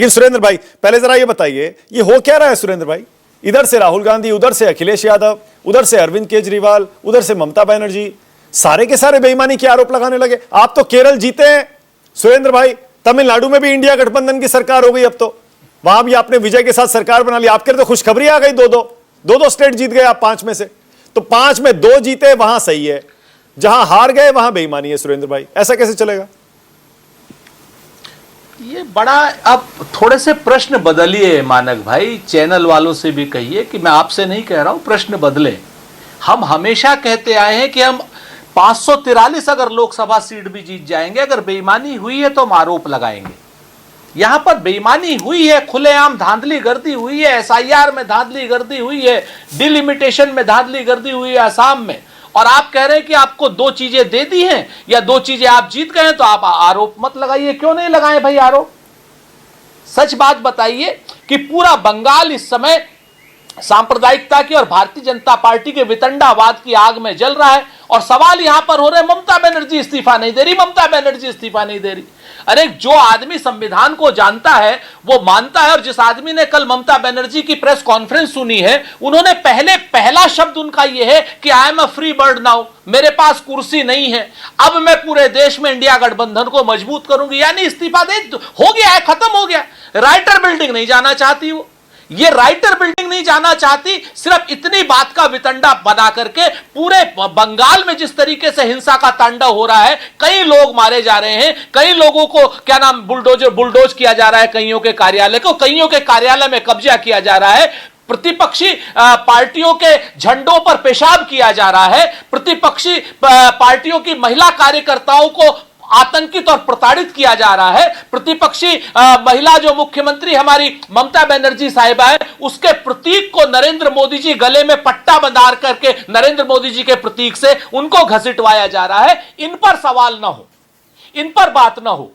लेकिन सुरेंद्र भाई पहले जरा ये बताइए, ये हो क्या रहा है सुरेंद्र भाई? इधर से राहुल गांधी, उधर से अखिलेश यादव, उधर से अरविंद केजरीवाल, उधर से ममता बनर्जी, सारे के सारे बेईमानी के आरोप लगाने लगे। आप तो केरल जीते हैं सुरेंद्र भाई, तमिलनाडु में भी इंडिया गठबंधन की सरकार हो गई, अब तो वहां भी आपने विजय के साथ सरकार बना ली। आपके तो खुशखबरी आ गई, दो स्टेट जीत गए आप 5 में से। तो 5 में 2 जीते, वहां सही है, जहां हार गए वहां बेईमानी है। सुरेंद्र भाई ऐसा कैसे चलेगा? ये बड़ा, अब थोड़े से प्रश्न बदलिए मानक भाई, चैनल वालों से भी कहिए कि मैं आपसे नहीं कह रहा हूं, प्रश्न बदले। हम हमेशा कहते आए हैं कि हम 543 अगर लोकसभा सीट भी जीत जाएंगे, अगर बेईमानी हुई है तो हम आरोप लगाएंगे। यहां पर बेईमानी हुई है, खुलेआम धांधली गर्दी हुई है, एसआईआर में धांधली गर्दी हुई है, डिलिमिटेशन में धांधली गर्दी हुई है असम में, और आप कह रहे हैं कि आपको 2 चीजें दे दी हैं या 2 चीजें आप जीत गए हैं, तो आप आरोप मत लगाइए। क्यों नहीं लगाए भाई आरोप? सच बात बताइए कि पूरा बंगाल इस समय सांप्रदायिकता की और भारतीय जनता पार्टी के वितंडावाद की आग में जल रहा है, और सवाल यहां पर हो रहे हैं ममता बनर्जी इस्तीफा नहीं दे रही, ममता बनर्जी इस्तीफा नहीं दे रही। अरे जो आदमी संविधान को जानता है वो मानता है, और जिस आदमी ने कल ममता बनर्जी की प्रेस कॉन्फ्रेंस सुनी है, उन्होंने पहला शब्द उनका यह है कि I am a free bird now, मेरे पास कुर्सी नहीं है, अब मैं पूरे देश में इंडिया गठबंधन को मजबूत करूंगी। यानी इस्तीफा दे हो गया है, खत्म हो गया। राइटर बिल्डिंग नहीं जाना चाहती वो, ये राइटर बिल्डिंग नहीं जाना चाहती। सिर्फ इतनी बात का वितंडा बना करके पूरे बंगाल में जिस तरीके से हिंसा का तांडव हो रहा है, कई लोग मारे जा रहे हैं, कई लोगों को क्या नाम बुलडोज किया जा रहा है, कईयों के कार्यालय को, कईयों के कार्यालय में कब्जा किया जा रहा है, प्रतिपक्षी पार्टियों के झंडों पर पेशाब किया जा रहा है, प्रतिपक्षी पार्टियों की महिला कार्यकर्ताओं को आतंकित और प्रताड़ित किया जा रहा है, प्रतिपक्षी महिला जो मुख्यमंत्री हमारी ममता बनर्जी साहिबा है, उसके प्रतीक को नरेंद्र मोदी जी गले में पट्टा बंधार करके नरेंद्र मोदी जी के प्रतीक से उनको घसीटवाया जा रहा है। इन पर सवाल ना हो, इन पर बात ना हो।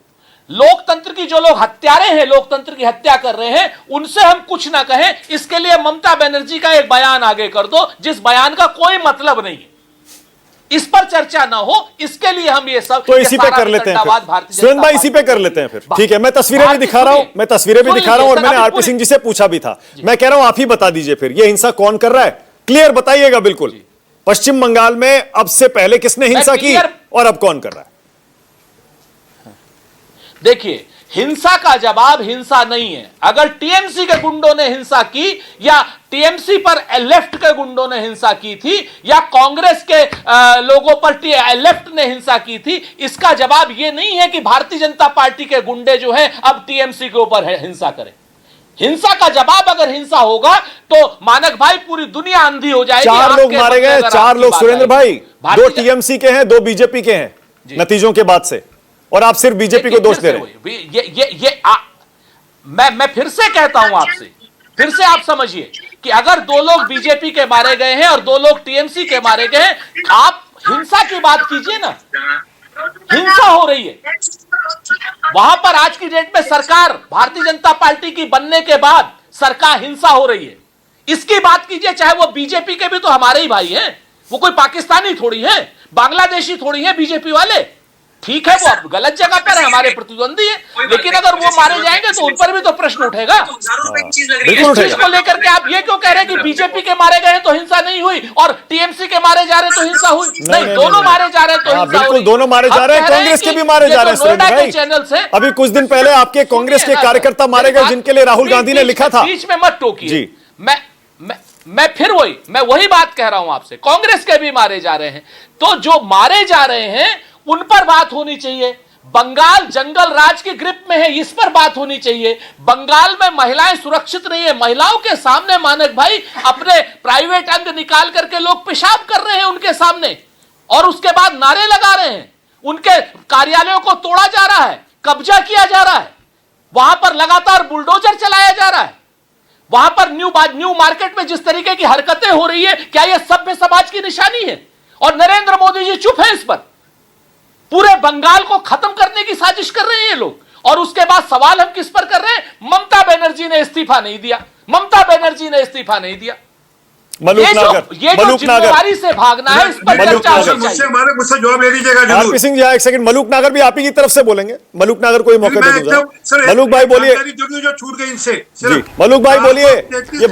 लोकतंत्र की जो लोग हत्यारे हैं, लोकतंत्र की हत्या कर रहे हैं, उनसे हम कुछ ना कहें, इसके लिए ममता बनर्जी का एक बयान आगे कर दो, जिस बयान का कोई मतलब नहीं है, इस पर चर्चा ना हो, इसके लिए हम ये सब तो इसी पे कर लेते हैं फिर। सुरेंद्र भाई इसी पे कर लेते हैं फिर, ठीक है। मैं तस्वीरें भी दिखा रहा हूं, और मैंने आरपी सिंह जी से पूछा भी था। मैं कह रहा हूं आप ही बता दीजिए फिर, ये हिंसा कौन कर रहा है, क्लियर बताइएगा बिल्कुल। पश्चिम बंगाल में अब से पहले किसने हिंसा की और अब कौन कर रहा है? देखिए, हिंसा का जवाब हिंसा नहीं है। अगर टीएमसी के गुंडों ने हिंसा की, या टीएमसी पर लेफ्ट के गुंडों ने हिंसा की थी, या कांग्रेस के लोगों पर लेफ्ट ने हिंसा की थी, इसका जवाब यह नहीं है कि भारतीय जनता पार्टी के गुंडे जो हैं अब टीएमसी के ऊपर हिंसा करें। हिंसा का जवाब अगर हिंसा होगा तो मानक भाई पूरी दुनिया अंधी हो जाएगी। 4 लोग मारे गए, 4 लोग सुरेंद्र भाई, 2 टीएमसी के हैं, 2 बीजेपी के हैं नतीजों के बाद से, और आप सिर्फ बीजेपी को दोष दे रहे हैं। मैं फिर से कहता हूं आपसे, फिर से आप समझिए कि अगर 2 लोग बीजेपी के मारे गए हैं और 2 लोग टीएमसी के मारे गए हैं, आप हिंसा की बात कीजिए ना। हिंसा हो रही है वहां पर, आज की डेट में सरकार भारतीय जनता पार्टी की बनने के बाद सरकार हिंसा हो रही है, इसकी बात कीजिए। चाहे वो बीजेपी के भी तो हमारे ही भाई हैं, वो कोई पाकिस्तानी थोड़ी है, बांग्लादेशी थोड़ी है बीजेपी वाले। ठीक है, वो गलत जगह पर है, हमारे प्रतिद्वंदी है, लेकिन अगर वो मारे जाएंगे तो उन पर भी तो प्रश्न उठेगा। इस चीज को लेकर के आप ये क्यों कह रहे हैं कि बीजेपी के मारे गए तो हिंसा नहीं हुई और टीएमसी के मारे जा रहे तो हिंसा हुई? नहीं, दोनों मारे जा रहे हैं तो हिंसा हुई। दोनों मारे जा रहे हैं, कांग्रेस के भी मारे जा रहे हैं सुरेंद्र भाई। चैनल से अभी कुछ दिन पहले आपके कांग्रेस के कार्यकर्ता मारे गए, जिनके लिए राहुल गांधी ने लिखा था। बीच में मत टोकिए, मैं वही बात कह रहा हूं आपसे, कांग्रेस के भी मारे जा रहे हैं, तो जो मारे जा रहे हैं उन पर बात होनी चाहिए। बंगाल जंगल राज की ग्रिप में है, इस पर बात होनी चाहिए। बंगाल में महिलाएं सुरक्षित नहीं है, महिलाओं के सामने मानक भाई अपने प्राइवेट अंग निकाल करके लोग पेशाब कर रहे हैं उनके सामने, और उसके बाद नारे लगा रहे हैं, उनके कार्यालयों को तोड़ा जा रहा है, कब्जा किया जा रहा है, वहां पर लगातार बुलडोजर चलाया जा रहा है। वहां पर न्यू मार्केट में जिस तरीके की हरकतें हो रही है, क्या यह सभ्य समाज की निशानी है? और नरेंद्र मोदी जी चुप है इस पर। पूरे बंगाल को खत्म करने की साजिश कर रहे हैं ये लोग, और उसके बाद सवाल हम किस पर कर रहे हैं? ममता बनर्जी ने इस्तीफा नहीं दिया, ममता बनर्जी ने इस्तीफा नहीं दिया। मलूक नागर, ये जो मलूक नागर। जिम्मेवारी से भागना है, इस पर मलूक चर्चा नागर। होनी चाहिए। मुझसे जवाब ले लीजिएगा जरूर। आरपी सिंह जी, एक सेकंड, मलूक नागर भी आप ही की तरफ से बोलेंगे। मलूक नागर को ही मौका दे दूं जरा। मलूक भाई बोलिए जो छूट गई इनसे जी। मलूक भाई बोलिए, ये